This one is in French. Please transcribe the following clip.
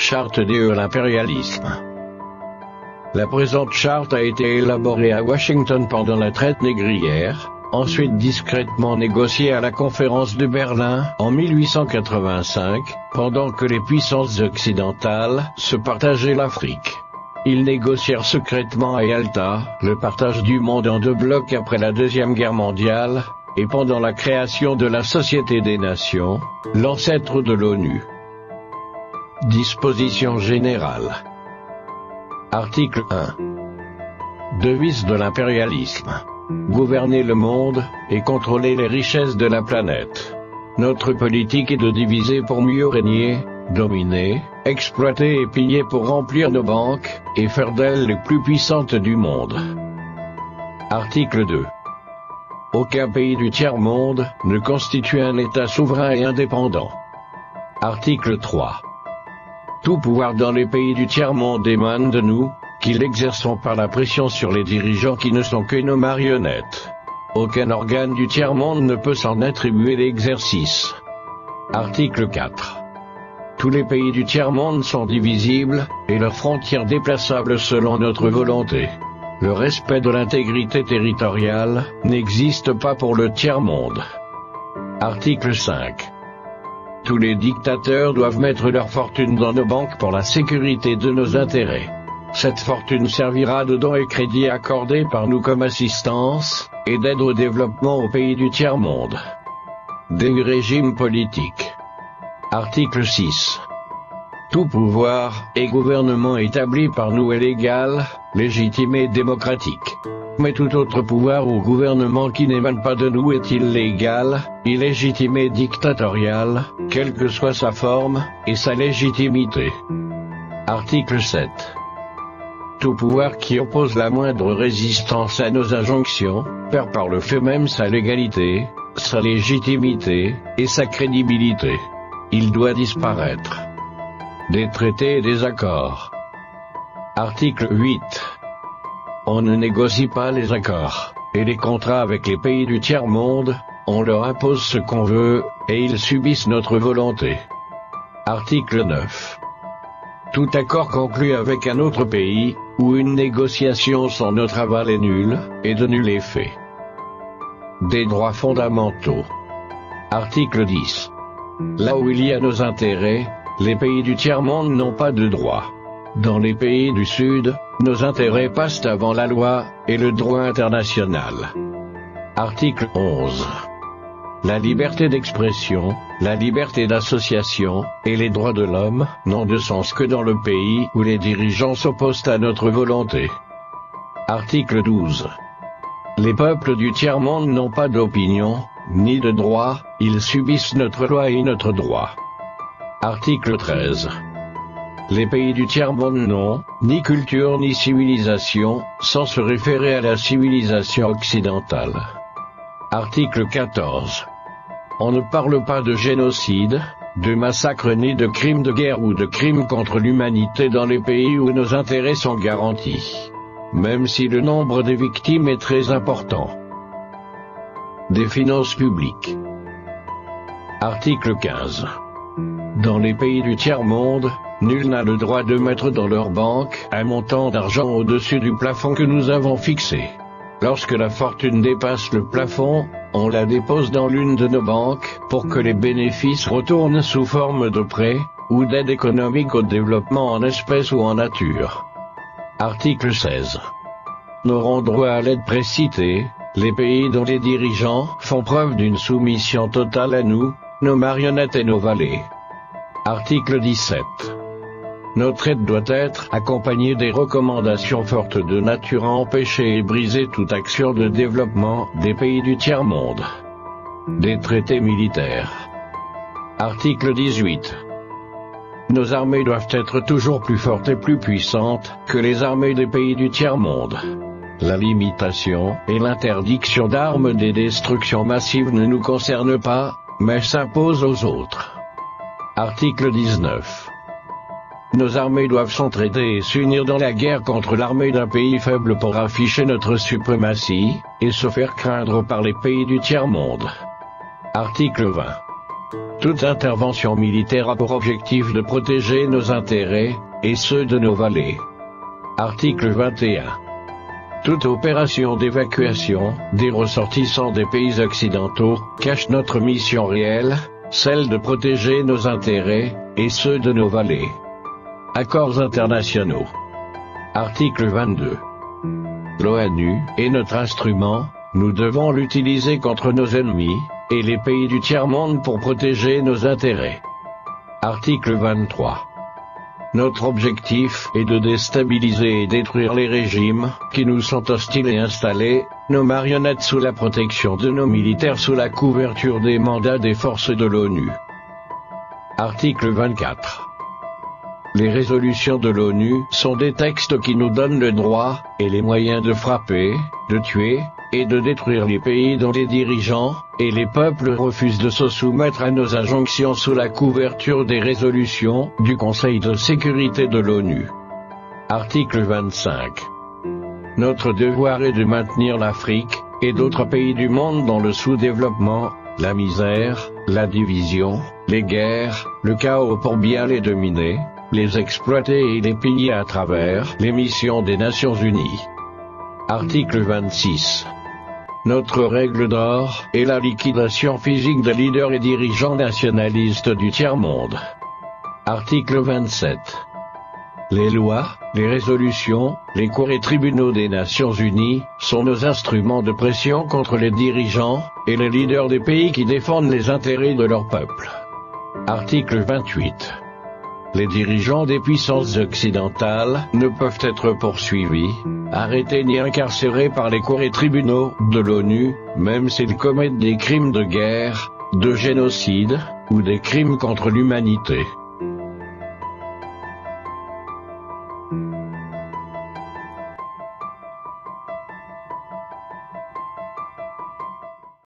Charte de l'impérialisme. La présente charte a été élaborée à Washington pendant la traite négrière, ensuite discrètement négociée à la conférence de Berlin en 1885, pendant que les puissances occidentales se partageaient l'Afrique. Ils négocièrent secrètement à Yalta le partage du monde en deux blocs après la Deuxième Guerre mondiale, et pendant la création de la Société des Nations, l'ancêtre de l'ONU. Dispositions générales. Article 1. Devise de l'impérialisme. Gouverner le monde et contrôler les richesses de la planète. Notre politique est de diviser pour mieux régner, dominer, exploiter et piller pour remplir nos banques, et faire d'elles les plus puissantes du monde. Article 2. Aucun pays du tiers-monde ne constitue un État souverain et indépendant. Article 3. Tout pouvoir dans les pays du tiers-monde émane de nous, qui l'exerçons par la pression sur les dirigeants qui ne sont que nos marionnettes. Aucun organe du tiers-monde ne peut s'en attribuer l'exercice. Article 4. Tous les pays du tiers-monde sont divisibles, et leurs frontières déplaçables selon notre volonté. Le respect de l'intégrité territoriale n'existe pas pour le tiers-monde. Article 5. Tous les dictateurs doivent mettre leur fortune dans nos banques pour la sécurité de nos intérêts. Cette fortune servira de dons et crédits accordés par nous comme assistance, et d'aide au développement aux pays du tiers-monde. Des régimes politiques. Article 6. Tout pouvoir et gouvernement établi par nous est légal, légitime et démocratique. Mais tout autre pouvoir ou gouvernement qui n'émane pas de nous est illégal, illégitime et dictatorial, quelle que soit sa forme et sa légitimité. Article 7. Tout pouvoir qui oppose la moindre résistance à nos injonctions, perd par le fait même sa légalité, sa légitimité et sa crédibilité. Il doit disparaître. Des traités et des accords. Article 8. On ne négocie pas les accords et les contrats avec les pays du tiers-monde, on leur impose ce qu'on veut, et ils subissent notre volonté. Article 9. Tout accord conclu avec un autre pays, ou une négociation sans notre aval est nul, et de nul effet. Des droits fondamentaux. Article 10. Là où il y a nos intérêts, les pays du tiers-monde n'ont pas de droit. Dans les pays du Sud, nos intérêts passent avant la loi et le droit international. Article 11. La liberté d'expression, la liberté d'association, et les droits de l'homme, n'ont de sens que dans le pays où les dirigeants s'opposent à notre volonté. Article 12. Les peuples du tiers-monde n'ont pas d'opinion, ni de droit, ils subissent notre loi et notre droit. Article 13. Les pays du tiers-monde n'ont ni culture ni civilisation, sans se référer à la civilisation occidentale. Article 14. On ne parle pas de génocide, de massacre ni de crimes de guerre ou de crimes contre l'humanité dans les pays où nos intérêts sont garantis, même si le nombre des victimes est très important. Des finances publiques. Article 15. Dans les pays du tiers-monde, nul n'a le droit de mettre dans leur banque un montant d'argent au-dessus du plafond que nous avons fixé. Lorsque la fortune dépasse le plafond, on la dépose dans l'une de nos banques pour que les bénéfices retournent sous forme de prêts ou d'aide économique au développement en espèces ou en nature. Article 16. N'auront droit à l'aide précitée les pays dont les dirigeants font preuve d'une soumission totale à nous, nos marionnettes et nos valets. Article 17. Notre aide doit être accompagnée des recommandations fortes de nature à empêcher et briser toute action de développement des pays du tiers-monde. Des traités militaires. Article 18. Nos armées doivent être toujours plus fortes et plus puissantes que les armées des pays du tiers-monde. La limitation et l'interdiction d'armes des destructions massives ne nous concernent pas, mais s'imposent aux autres. Article 19. Nos armées doivent s'entraider et s'unir dans la guerre contre l'armée d'un pays faible pour afficher notre suprématie, et se faire craindre par les pays du tiers-monde. Article 20. Toute intervention militaire a pour objectif de protéger nos intérêts, et ceux de nos vallées. Article 21. Toute opération d'évacuation des ressortissants des pays occidentaux cache notre mission réelle, celle de protéger nos intérêts, et ceux de nos vallées. Accords internationaux. Article 22. L'ONU est notre instrument, nous devons l'utiliser contre nos ennemis, et les pays du tiers-monde pour protéger nos intérêts. Article 23. Notre objectif est de déstabiliser et détruire les régimes qui nous sont hostiles et installer nos marionnettes sous la protection de nos militaires sous la couverture des mandats des forces de l'ONU. Article 24. Les résolutions de l'ONU sont des textes qui nous donnent le droit et les moyens de frapper, de tuer et de détruire les pays dont les dirigeants et les peuples refusent de se soumettre à nos injonctions sous la couverture des résolutions du Conseil de sécurité de l'ONU. Article 25. Notre devoir est de maintenir l'Afrique et d'autres pays du monde dans le sous-développement, la misère, la division, les guerres, le chaos pour bien les dominer, les exploiter et les piller à travers les missions des Nations Unies. Article 26. Notre règle d'or est la liquidation physique des leaders et dirigeants nationalistes du tiers-monde. Article 27. Les lois, les résolutions, les cours et tribunaux des Nations Unies sont nos instruments de pression contre les dirigeants et les leaders des pays qui défendent les intérêts de leur peuple. Article 28. Les dirigeants des puissances occidentales ne peuvent être poursuivis, arrêtés ni incarcérés par les cours et tribunaux de l'ONU, même s'ils commettent des crimes de guerre, de génocide, ou des crimes contre l'humanité.